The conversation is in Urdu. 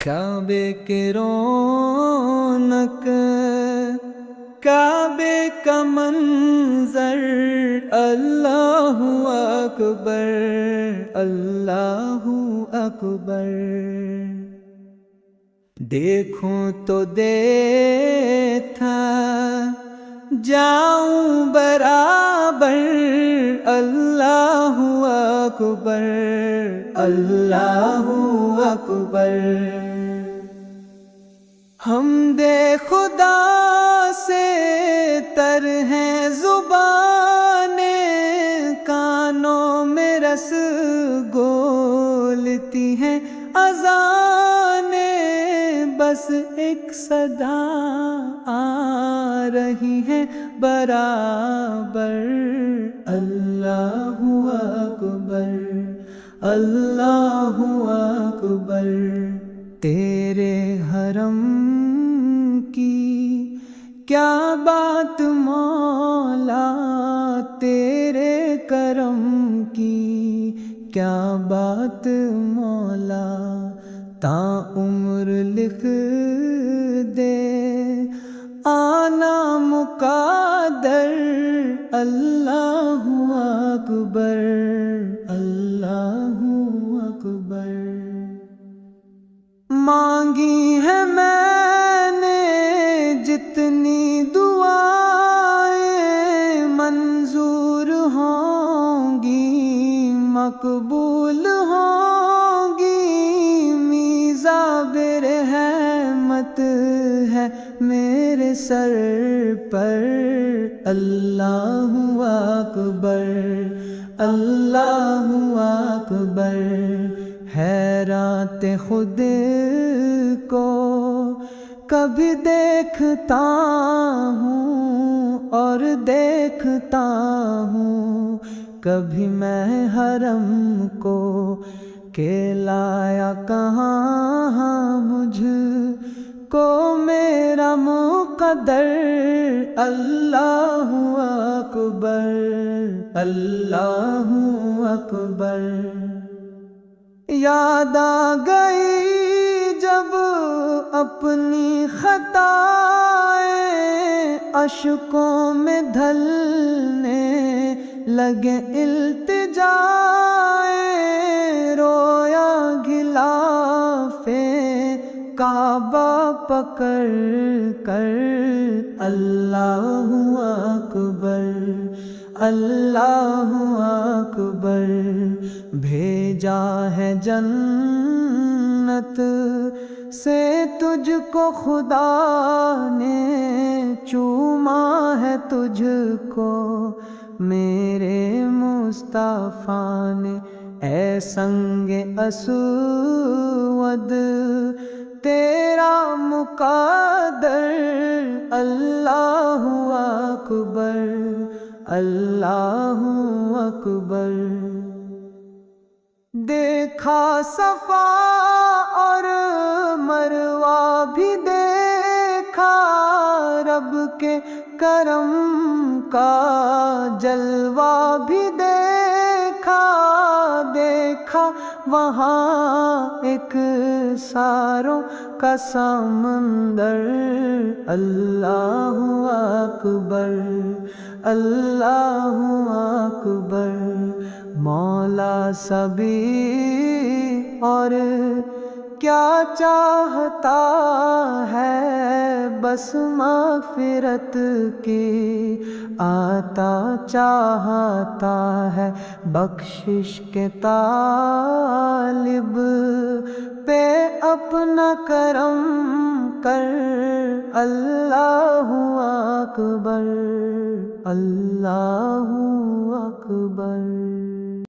کعبے کے رونق، کعبے کا منظر، اللہ اکبر، اللہ اکبر۔ دیکھوں تو دیکھتا جاؤں برابر، اللہ اکبر، اللہ اکبر۔ حمد خدا سے تر ہیں زبانیں، کانوں میں رس گولتی ہیں اذانیں، بس ایک صدا آ رہی ہے برابر، اللہ اکبر، اللہ اکبر۔ تیرے حرم کی کیا بات مولا، تیرے کرم کی کیا بات مولا، تا عمر لکھ دے آنا مقدر، اللہ اکبر، اللہ اکبر۔ مانگی ہے میں نے جتنی دعائیں، منظور ہوں گی مقبول ہوں گی، میزاب رحمت ہے میرے سر پر، اللہ اکبر، اللہ اکبر۔ حیرات خود کو کبھی دیکھتا ہوں اور دیکھتا ہوں، کبھی میں حرم کو کہ لایا کہاں مجھ کو میرا مقدر، اللہ اکبر، اللہ اکبر۔ یاد آ گئی جب اپنی خطائیں، اشکوں میں ڈھلنے لگے التجائیں، رویا غلاف کعبہ پکڑ کر، اللہ اکبر، اللہ اکبر۔ بھیجا ہے جنت سے تجھ کو خدا نے، چوما ہے تجھ کو میرے مصطفیٰ نے، اے سنگ اسود تیرا مقدر، اللہ اکبر، اللہ اکبر۔ دیکھا صفا اور مروہ بھی دیکھا، رب کے کرم کا جلوہ بھی دیکھا، دیکھا وہاں ایک ساروں کا سمندر، اللہ اکبر، اللہ اکبر۔ مولا سبھی اور کیا چاہتا ہے، بس مغفرت کی عطا چاہتا ہے، بخشش کے طالب پہ اپنا کرم کر، اللہ اکبر، اللہ اکبر۔